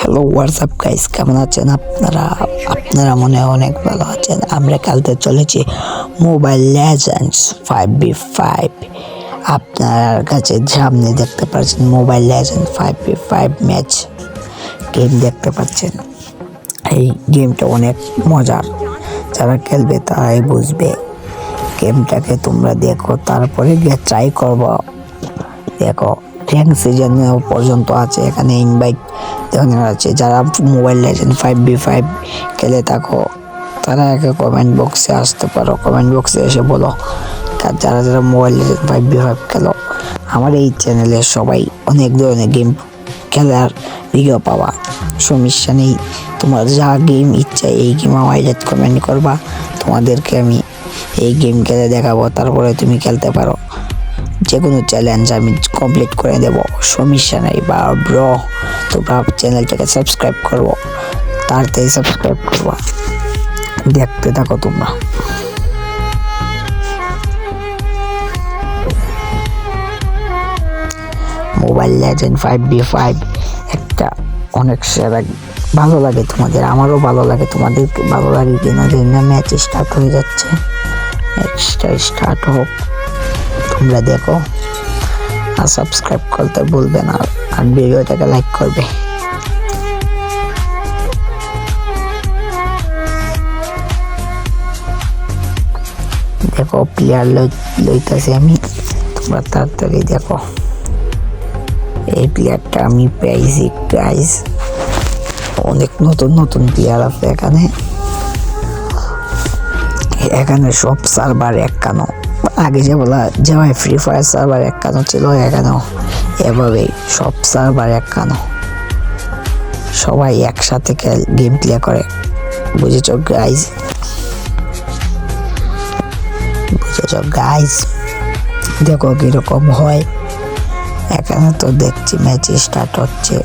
Hello WhatsApp guys, কেমন আছেন আপনারা? আপনারা মনে হয় অনেক ভালো আছেন। আমরা খেলতে চলেছি মোবাইল লেজেন্ডস 5v5। আপনার কাছে সামনে দেখতে পাচ্ছেন mobile legend 5v5 match game দেখতে পাচ্ছেন। এই গেমটা অনেক মজার, যারা খেলবে তারাই বুঝবে। গেমটাকে তোমরা দেখো, তারপরে গিয়ে ট্রাই করবো। দেখো র্যাঙ্ক সিজন পর্যন্ত আছে, এখানে ইনভাইট দেওয়া আছে। যারা মোবাইল লেজেন্ড 5v5 খেলে থাকো তারা একে কমেন্ট বক্সে আসতে পারো, কমেন্ট বক্সে এসে বলো যারা যারা মোবাইল লেজেন্ড 5v5 খেলো। আমার এই চ্যানেলে সবাই অনেক ধরনের গেম খেলার ভিডিও পাওয়া, সমস্যা নেই। তোমার যা গেম ইচ্ছা এই গেম আমায় কমেন্ট করবা, তোমাদেরকে আমি এই গেম খেলে দেখাবো, তারপরে তুমি খেলতে পারো। যে কোনো চ্যালেঞ্জ আমি কমপ্লিট করে দেব, সমস্যা নেই। বা ব্রো, তোমরা চ্যানেলটাকে সাবস্ক্রাইব করবো, তাড়াতাড়ি সাবস্ক্রাইব করবা। দেখতে থাকো তোমরা। মোবাইল লেজেন্ড 5v5 একটা অনেক সেরা, ভালো লাগে তোমাদের, আমারও ভালো লাগে। তোমাদের ভালো লাগে কিনা জানি না। ম্যাচ স্টার্ট হয়ে যাচ্ছে, ম্যাচটা স্টার্ট হোক, তোমরা দেখো। আর সাবস্ক্রাইব করতে ভুলবে না, আর ভিডিওটাকে লাইক করবে। দেখো প্লেয়ার লইতেছি আমি, তোমরা তাড়াতাড়ি দেখো। এই প্লেয়ারটা আমি পেয়েছি গাইস, অনেক নতুন নতুন প্লেয়ার আছে এখানে। এখানে সব সার্ভার একখানো, আগে যে বলা যেভাবে ফ্রি ফায়ার সার্ভার একখানো ছিল, এখানেও এভাবেই সব সার্ভার একখানো, সবাই একসাথে গেম প্লে করে। বুঝেছ গাইজ? বুঝেছ গাইজ? দেখো কিরকম হয়। এখানে তো দেখছি ম্যাচ স্টার্ট হচ্ছে।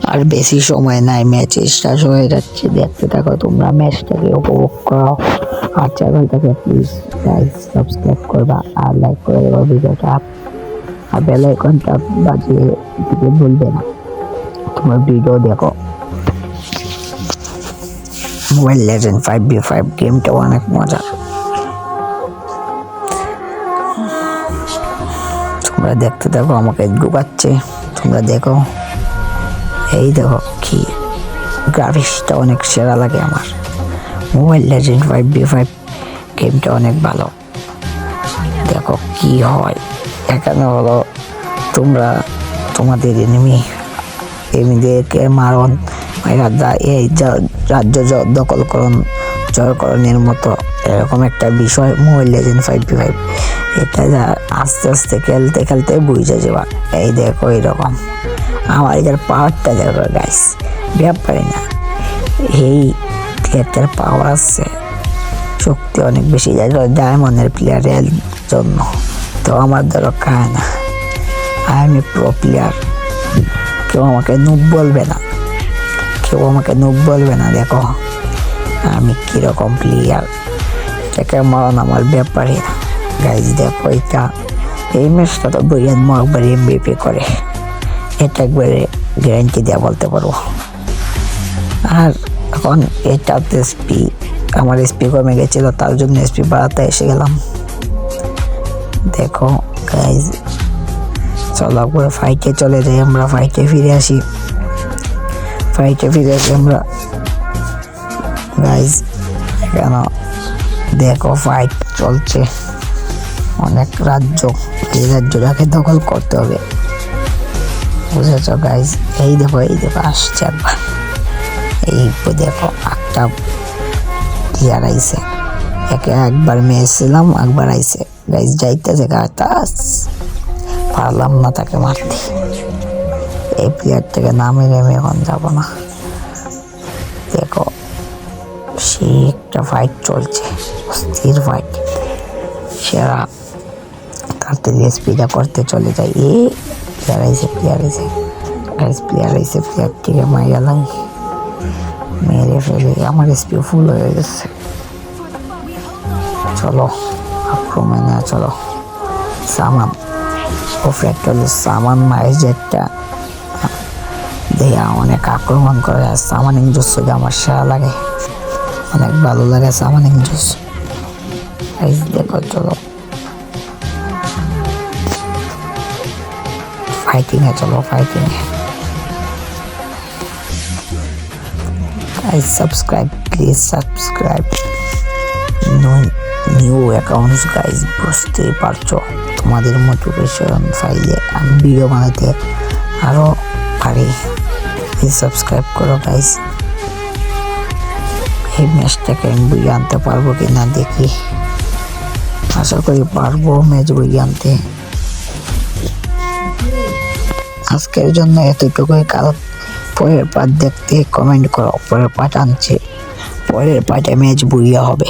আর বেশি সময় নাই, ম্যাচ স্টার্ট হয়ে যাচ্ছে। দেখতে থাকো তোমরা, ম্যাচটাকে উপভোগ করো। আর চ্যানেলটাকে প্লিজ গাইস সাবস্ক্রাইব করবা আর লাইক করে দেবা ভিডিওটা, আর বেল আইকনটা বাজিয়ে দিতে ভুলবে না। তোমরা ভিডিও দেখো। মোবাইল লেজেন্ড 5v5 গেমটা অনেক মজা। তোমরা দেখতে থাকো, আমাকে ঢুকাচ্ছে, তোমরা দেখো। এই দেখো কি গ্রাফিক্সটা অনেক সেরা লাগে আমার। মোবাইল লেজেন্ড 5v5 গেমটা অনেক ভালো। দেখো কি হয় এখানে হলো, তোমরা তোমাদের এনিমিদেরকে মারণ, এই রাজ্য দখলকরণ, জয়করণের মতো এরকম একটা বিষয় মোবাইল লেজেন্ড 5v5। এটা যা আস্তে আস্তে খেলতে খেলতে বুঝে যাবা। এই দেখো এরকম আমার এটার পাওয়ারটা দেখো গাইস, ব্যাপারে না। এই প্লেয়ারটার পাওয়ার আছে, শক্তি অনেক বেশি যায় ডায়মন্ডের প্লেয়ারের জন্য, তো আমার দ্বারা খায় না। আমি প্রো প্লেয়ার, কেউ আমাকে নুব বলবে না, কেউ আমাকে নুব বলবে না। দেখো আমি কিরকম প্লেয়ার, এটাকে মারণ আমার ব্যাপারে না গাইজ। দেখো এটা, এই ম্যাচটা তো বইয়ান একবার এমবিপি করে, এটা একবারে গ্যারান্টি দেওয়া বলতে পারবো। আর এখন এটাতে আমার এসপি কমে গেছিল, তার জন্য এসপি বাড়াতে এসে গেলাম। দেখো গাইজ, চলো একবার ফাইটে চলে যাই, আমরা ফাইটে ফিরে আসি। আমরা গাইজ। কেন দেখো ফাইট চলছে, অনেক রাজ্য, এই রাজ্যটাকে দখল করতে হবে, বুঝেছ গাইজ? এই দেখো আসছে একবার, এই দেখো একটা প্লেয়ার আইসে, একে একবার মেরেছিলাম, একবার আইসে গাইজ, যাইতেছে গাছ, পারলাম না তাকে মারতে। এই প্লেয়ার থেকে না মেরে আমি এখন যাবো না। দেখো সেই একটা ফাইট চলছে, অস্থির ফাইট, সেরা। তাড়াতাড়ি স্পিডটা করতে চলে যাই। প্লেয়ার আইসে প্লেয়ারটিকে মাইরালাম, মেরে ফেলে আমার এসপি ফুল হয়ে গেছে। চলো আক্রমণে চলো। সামান ওপরে একটা হলো সামান মাইজেরটা দেয়া অনেক আক্রমণ করে। আর সামানিং জুস আমার সেরা লাগে, অনেক ভালো লাগে সামানিং জুস। গাইস দেখো চলো ফাইটিংয়ে, চলো ফাইটিংয়ে। Guys subscribe, please subscribe. New accounts guys, বুঝতেই পারছো তোমাদের মোটিভেশন পাইলে আমি ভিডিও বানাতে আরও পারি। প্লিজ সাবস্ক্রাইব করো গাইস। এই ম্যাচটাকে আমি বই আনতে পারবো কি না দেখি, আশা করি পারবো ম্যাচ বই আনতে। আজকের জন্য এতটুকুই, কাল পরের পার্ট দেখতে কমেন্ট করো। পরের পার্ট আনছে, পরের পার্টে ম্যাচ বইয়া হবে।